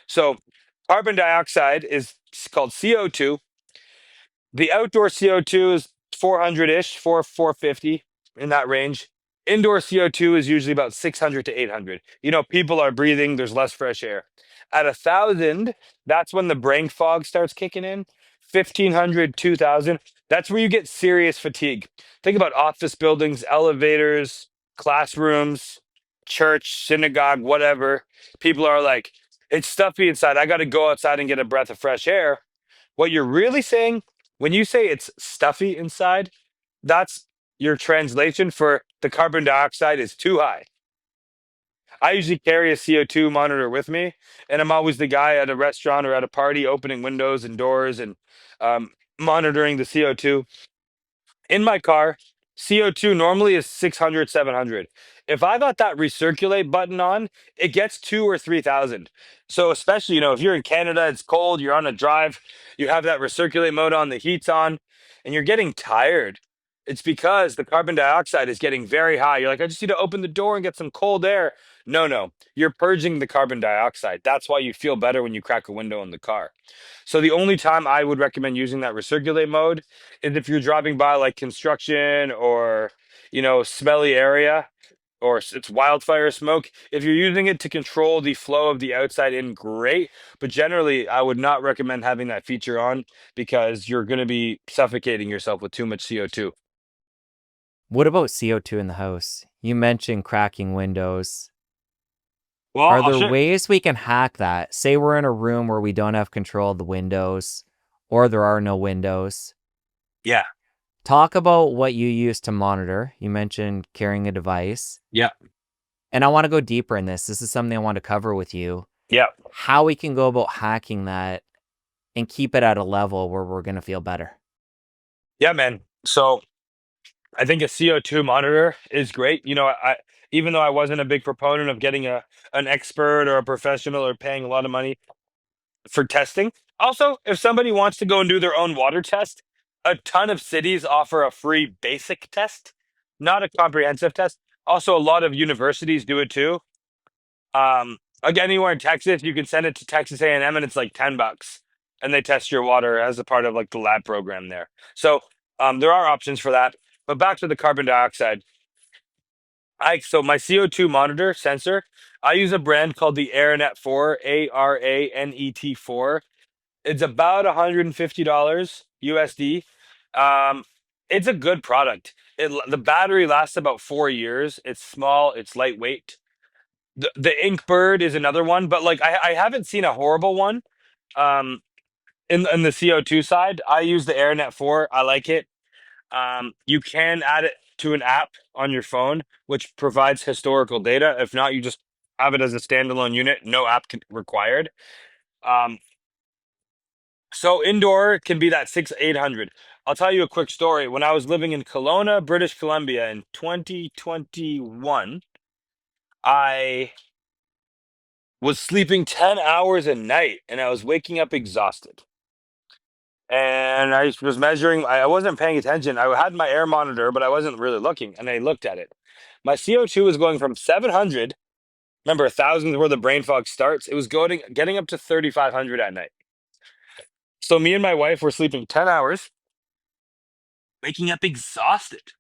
So carbon dioxide is called CO2. The outdoor CO2 is 400-ish, 450 in that range. Indoor CO2 is usually about 600 to 800. People are breathing, there's less fresh air. At 1,000, that's when the brain fog starts kicking in. 1,500, 2,000, that's where you get serious fatigue. Think about office buildings, elevators, classrooms, church, synagogue, whatever. People are like, it's stuffy inside. I got to go outside and get a breath of fresh air. What you're really saying when you say it's stuffy inside, that's your translation for the carbon dioxide is too high. I usually carry a CO2 monitor with me, and I'm always the guy at a restaurant or at a party opening windows and doors and um, monitoring the CO2 in my car. CO2 normally is 600, 700. If I got that recirculate button on, it gets 2 or 3,000. So especially, if you're in Canada, it's cold, you're on a drive, you have that recirculate mode on, the heat's on, and you're getting tired. It's because the carbon dioxide is getting very high. You're like, I just need to open the door and get some cold air. No, no, you're purging the carbon dioxide. That's why you feel better when you crack a window in the car. So the only time I would recommend using that recirculate mode is if you're driving by like construction or smelly area or it's wildfire smoke. If you're using it to control the flow of the outside in, great. But generally, I would not recommend having that feature on because you're going to be suffocating yourself with too much CO2. What about CO2 in the house? You mentioned cracking windows. Well, Are I'll there show. ways we can hack that? Say we're in a room where we don't have control of the windows or there are no windows. Yeah. Talk about what you use to monitor. You mentioned carrying a device. Yeah. And I want to go deeper in this. This is something I want to cover with you. Yeah. How we can go about hacking that and keep it at a level where we're going to feel better. Yeah, man. So I think a CO2 monitor is great. Even though I wasn't a big proponent of getting an expert or a professional or paying a lot of money for testing. Also, if somebody wants to go and do their own water test, a ton of cities offer a free basic test, not a comprehensive test. Also, a lot of universities do it too. Like anywhere in Texas, you can send it to Texas A&M and it's like $10, and they test your water as a part of like the lab program there. So there are options for that. But back to the carbon dioxide. So my CO2 monitor sensor, I use a brand called the ARANET 4, ARANET 4. It's about $150 USD. Um, it's a good product. The battery lasts about 4 years. It's small. It's lightweight. The Inkbird is another one, but like I haven't seen a horrible one. Um, in the CO2 side, I use the AirNet 4. I like it. You can add it to an app on your phone, which provides historical data. If not, you just have it as a standalone unit. No required. Um, So indoor can be that 800. I'll tell you a quick story. When I was living in Kelowna, British Columbia in 2021, I was sleeping 10 hours a night and I was waking up exhausted. And I was measuring, I wasn't paying attention. I had my air monitor, but I wasn't really looking. And I looked at it. My CO2 was going from 700. Remember, 1,000 is where the brain fog starts. It was getting up to 3,500 at night. So me and my wife were sleeping 10 hours, waking up exhausted.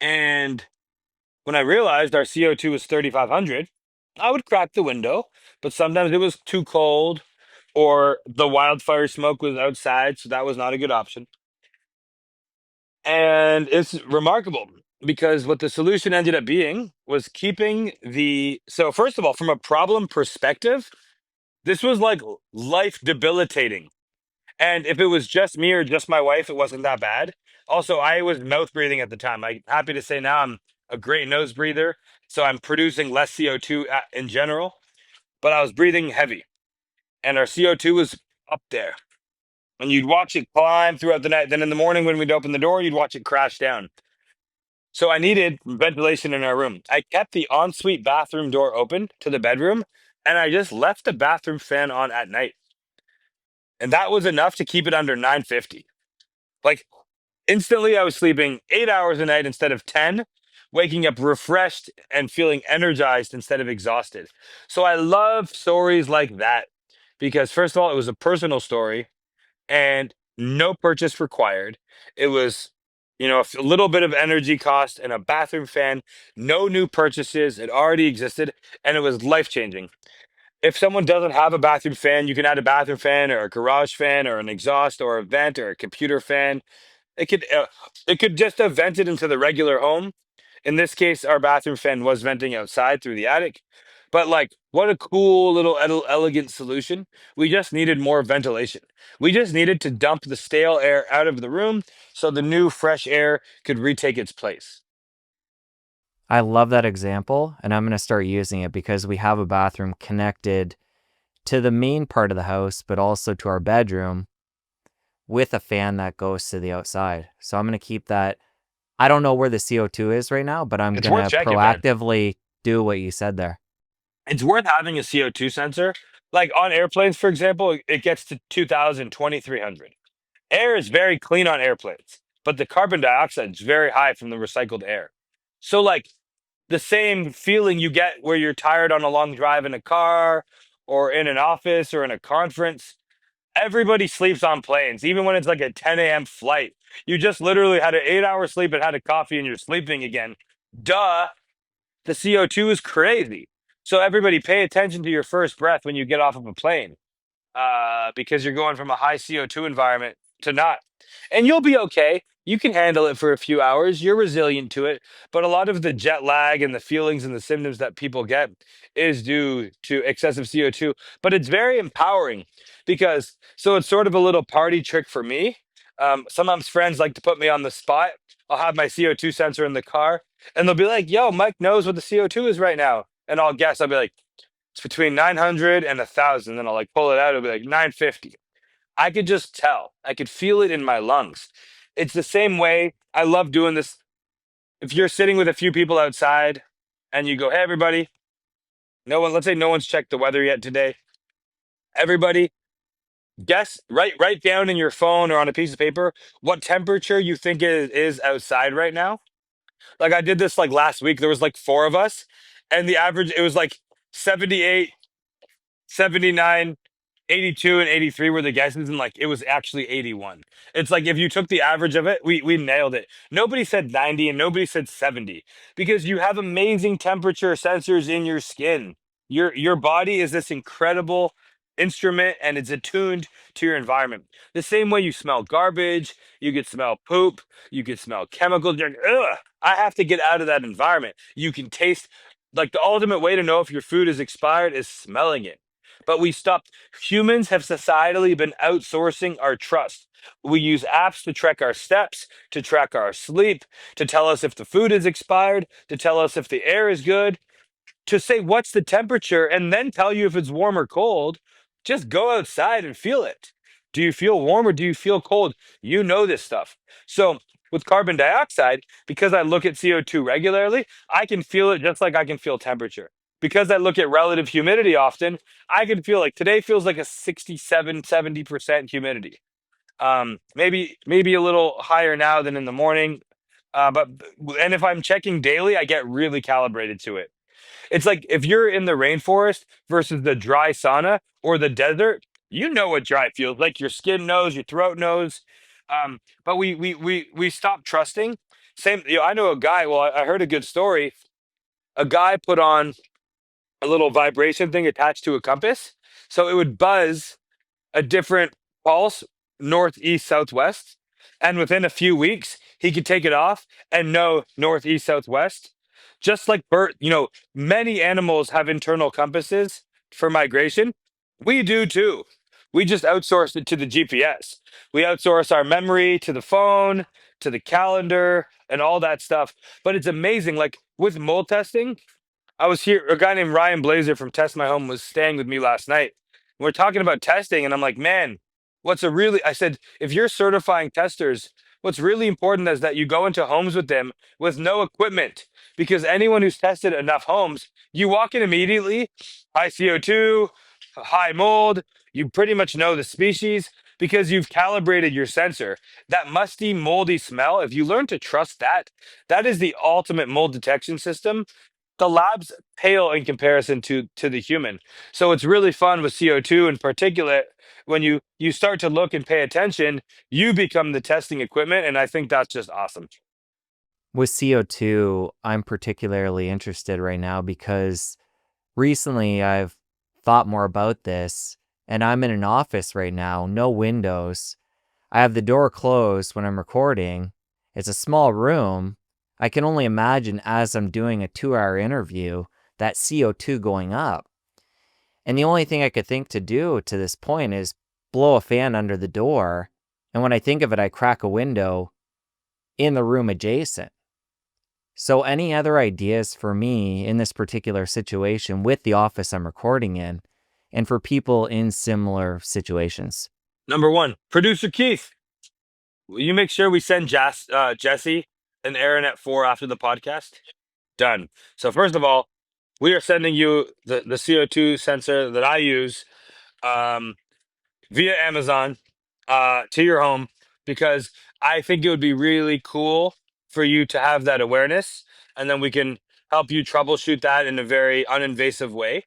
And when I realized our CO2 was 3,500, I would crack the window, but sometimes it was too cold or the wildfire smoke was outside, so that was not a good option. And it's remarkable because what the solution ended up being was keeping so first of all, from a problem perspective, this was like life debilitating. And if it was just me or just my wife, it wasn't that bad. Also, I was mouth breathing at the time. I'm happy to say now I'm a great nose breather. So I'm producing less CO2 in general, but I was breathing heavy and our CO2 was up there. And you'd watch it climb throughout the night. Then in the morning, when we'd open the door, you'd watch it crash down. So I needed ventilation in our room. I kept the ensuite bathroom door open to the bedroom and I just left the bathroom fan on at night. And that was enough to keep it under 950. Like instantly, I was sleeping 8 hours a night instead of 10, waking up refreshed and feeling energized instead of exhausted. So I love stories like that. because first of all, it was a personal story and no purchase required. It was, a little bit of energy cost and a bathroom fan, no new purchases. It already existed and it was life changing. If someone doesn't have a bathroom fan, you can add a bathroom fan or a garage fan or an exhaust or a vent or a computer fan. It could just have vented into the regular home. In this case, our bathroom fan was venting outside through the attic. But like, what a cool little elegant solution. We just needed more ventilation. We just needed to dump the stale air out of the room so the new fresh air could retake its place. I love that example, and I'm going to start using it because we have a bathroom connected to the main part of the house, but also to our bedroom with a fan that goes to the outside. So I'm going to keep that. I don't know where the CO2 is right now, but I'm It's going worth to checking, man. proactively do what you said there. It's worth having a CO2 sensor. Like on airplanes, for example, it gets to 2,000, 2,300. Air is very clean on airplanes, but the carbon dioxide is very high from the recycled air. So, like, the same feeling you get where you're tired on a long drive in a car or in an office or in a conference. Everybody sleeps on planes, even when it's like a 10 a.m. flight. You just literally had an 8 hour sleep and had a coffee and you're sleeping again. Duh. The CO2 is crazy. So, everybody pay attention to your first breath when you get off of a plane, because you're going from a high CO2 environment to not. And you'll be okay. You can handle it for a few hours. You're resilient to it. But a lot of the jet lag and the feelings and the symptoms that people get is due to excessive CO2. But it's very empowering because, so it's sort of a little party trick for me. Sometimes friends like to put me on the spot. I'll have my CO2 sensor in the car and they'll be like, yo, Mike knows what the CO2 is right now. And I'll guess, I'll be like, it's between 900 and 1,000. Then I'll like pull it out. It'll be like 950. I could just tell. I could feel it in my lungs. It's the same way. I love doing this. If you're sitting with a few people outside and you go, hey, everybody, let's say no one's checked the weather yet today. Everybody, guess, write down in your phone or on a piece of paper what temperature you think it is outside right now. Like I did this like last week. There was like four of us, and the average, it was like 78, 79, 82, and 83 were the guesses, and like it was actually 81. It's like if you took the average of it, we nailed it. Nobody said 90 and nobody said 70 because you have amazing temperature sensors in your skin. Your body is this incredible instrument and it's attuned to your environment. The same way you smell garbage, you could smell poop, you could smell chemicals. You're like, ugh, I have to get out of that environment. You can taste, like the ultimate way to know if your food is expired is smelling it. But we stopped. Humans have societally been outsourcing our trust. We use apps to track our steps, to track our sleep, to tell us if the food is expired, to tell us if the air is good, to say what's the temperature and then tell you if it's warm or cold. Just go outside and feel it. Do you feel warm or do you feel cold? You know this stuff. So, with carbon dioxide, because I look at CO2 regularly, I can feel it just like I can feel temperature. Because I look at relative humidity often, I can feel like today feels like a 67, 70% humidity. Maybe a little higher now than in the morning. But and if I'm checking daily, I get really calibrated to it. It's like if you're in the rainforest versus the dry sauna or the desert, you know what dry feels like. Your skin knows, your throat knows. But we stopped trusting. Same, I know a guy. Well, I heard a good story. A guy put on a little vibration thing attached to a compass, so it would buzz a different pulse, north, east, southwest. And within a few weeks, he could take it off and know north, east, southwest. Just like many animals have internal compasses for migration. We do too. We just outsource it to the GPS. We outsource our memory to the phone, to the calendar, and all that stuff. But it's amazing. Like with mold testing, I was here. A guy named Ryan Blazer from Test My Home was staying with me last night. We're talking about testing, and I'm like, man, I said, if you're certifying testers, what's really important is that you go into homes with them with no equipment, because anyone who's tested enough homes, you walk in immediately, high CO2, high mold, you pretty much know the species because you've calibrated your sensor. That musty, moldy smell, if you learn to trust that, that is the ultimate mold detection system. the labs pale in comparison to the human. So it's really fun with CO2 and particulate. When you start to look and pay attention, you become the testing equipment, and I think that's just awesome. With CO2, I'm particularly interested right now because recently I've thought more about this, and I'm in an office right now, no windows. I have the door closed when I'm recording. It's a small room. I can only imagine as I'm doing a 2-hour interview that CO2 going up. And the only thing I could think to do to this point is blow a fan under the door. And when I think of it, I crack a window in the room adjacent. So, any other ideas for me in this particular situation with the office I'm recording in and for people in similar situations? Number one, producer Keith, will you make sure we send Jesse and Aaron at 4 after the podcast? Done. So first of all, we are sending you the CO2 sensor that I use, um, via Amazon, to your home, because I think it would be really cool for you to have that awareness, and then we can help you troubleshoot that in a very uninvasive way.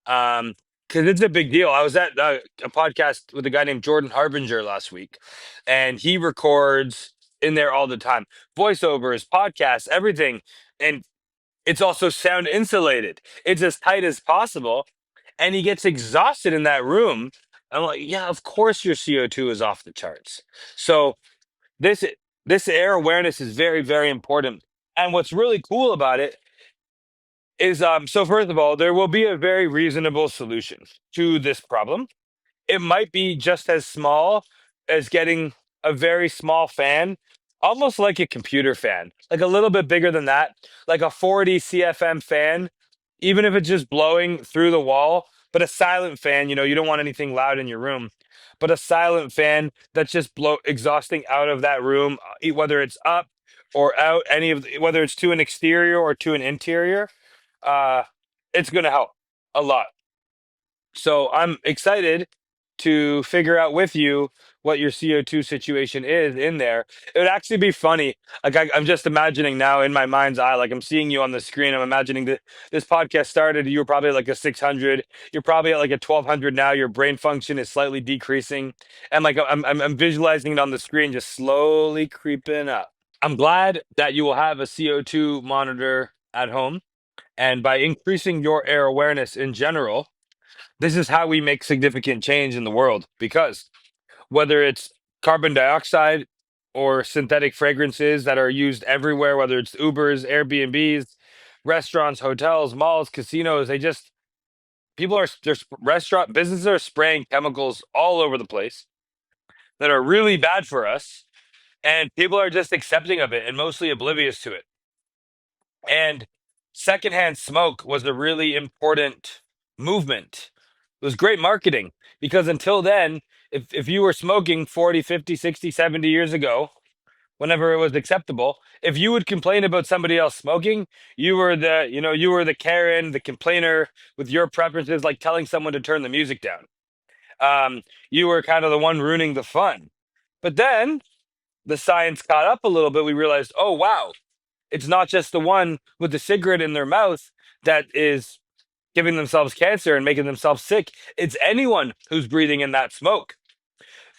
Um, because it's a big deal. I was at a podcast with a guy named Jordan Harbinger last week, and he records in there all the time, voiceovers, podcasts, everything, and it's also sound insulated. It's as tight as possible, and he gets exhausted in that room. I'm like, yeah, of course your CO2 is off the charts. So this this air awareness is very, very important. And what's really cool about it is, so first of all, there will be a very reasonable solution to this problem. It might be just as small as getting a very small fan, almost like a computer fan, like a little bit bigger than that, like a 40 CFM fan, even if it's just blowing through the wall, but a silent fan, you don't want anything loud in your room, but a silent fan that's just blow exhausting out of that room, whether it's up or out, whether it's to an exterior or to an interior, uh, it's going to help a lot. So I'm excited to figure out with you what your CO2 situation is in there. It would actually be funny. Like I'm just imagining now in my mind's eye, like I'm seeing you on the screen. I'm imagining that this podcast started. You were probably like a 600. You're probably at like a 1200 now. Your brain function is slightly decreasing, and like I'm visualizing it on the screen, just slowly creeping up. I'm glad that you will have a CO2 monitor at home, and by increasing your air awareness in general, this is how we make significant change in the world, because whether it's carbon dioxide or synthetic fragrances that are used everywhere, whether it's Ubers, Airbnbs, restaurants, hotels, malls, casinos, people are, there's restaurant businesses are spraying chemicals all over the place that are really bad for us. And people are just accepting of it and mostly oblivious to it. And secondhand smoke was a really important movement. It was great marketing, because until then, if you were smoking 40, 50, 60, 70 years ago, whenever it was acceptable, if you would complain about somebody else smoking, you were the Karen, the complainer with your preferences, like telling someone to turn the music down. You were kind of the one ruining the fun. But then the science caught up a little bit. We realized, oh, wow, it's not just the one with the cigarette in their mouth that is giving themselves cancer and making themselves sick. It's anyone who's breathing in that smoke.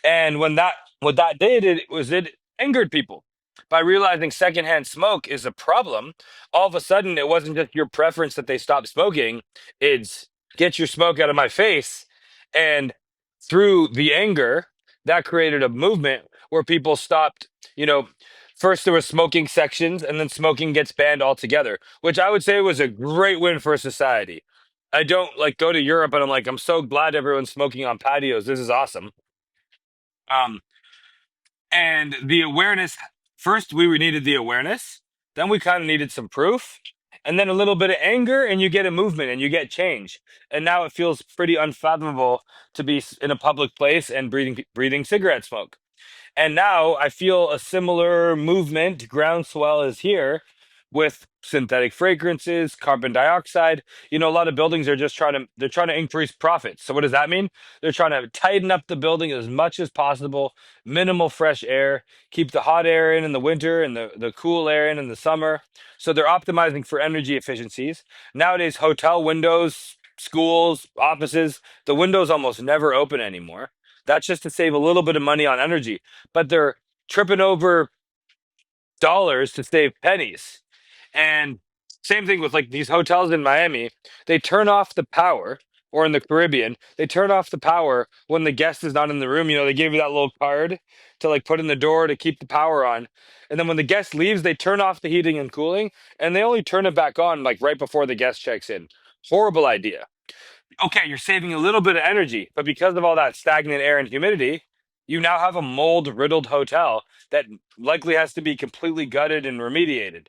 And what that did, it angered people. By realizing secondhand smoke is a problem, all of a sudden it wasn't just your preference that they stop smoking, it's get your smoke out of my face. And through the anger, that created a movement where people stopped, you know, first there was smoking sections, and then smoking gets banned altogether, which I would say was a great win for society. I don't like go to Europe and I'm like, I'm so glad everyone's smoking on patios. This is awesome. Um, and the awareness, first we needed the awareness, then we kind of needed some proof, and then a little bit of anger, and you get a movement and you get change. And now it feels pretty unfathomable to be in a public place and breathing cigarette smoke. And now I feel a similar movement, groundswell is here, with synthetic fragrances, carbon dioxide. A lot of buildings are just they're trying to increase profits. So what does that mean? They're trying to tighten up the building as much as possible, minimal fresh air, keep the hot air in the winter and the cool air in the summer. So they're optimizing for energy efficiencies. Nowadays, hotel windows, schools, offices, the windows almost never open anymore. That's just to save a little bit of money on energy, but they're tripping over dollars to save pennies. And same thing with like these hotels in Miami, they turn off the power, or in the Caribbean, they turn off the power when the guest is not in the room. They give you that little card to like put in the door to keep the power on. And then when the guest leaves, they turn off the heating and cooling, and they only turn it back on like right before the guest checks in. Horrible idea. Okay, you're saving a little bit of energy, but because of all that stagnant air and humidity, you now have a mold riddled hotel that likely has to be completely gutted and remediated.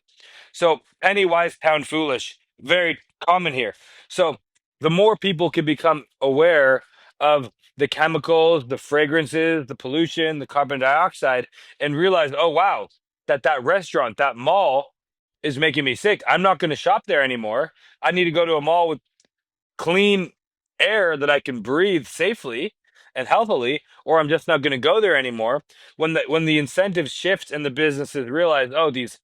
So, penny wise, pound foolish, very common here. So, the more people can become aware of the chemicals, the fragrances, the pollution, the carbon dioxide, and realize, oh, wow, that restaurant, that mall is making me sick. I'm not going to shop there anymore. I need to go to a mall with clean air that I can breathe safely and healthily, or I'm just not going to go there anymore. When the incentives shift and the businesses realize, oh, these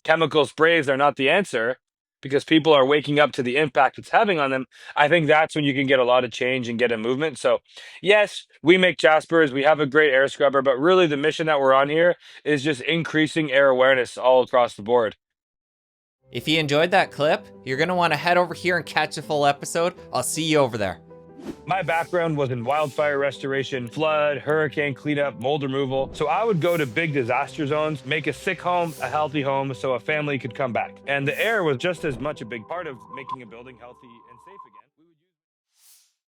chemical sprays are not the answer because people are waking up to the impact it's having on them, I think that's when you can get a lot of change and get a movement. So, yes, we make Jaspers, we have a great air scrubber, but really the mission that we're on here is just increasing air awareness all across the board. If you enjoyed that clip, you're gonna wanna head over here and catch the full episode. I'll see you over there. My background was in wildfire restoration, flood, hurricane cleanup, mold removal. So I would go to big disaster zones, make a sick home a healthy home so a family could come back. And the air was just as much a big part of making a building healthy and safe again.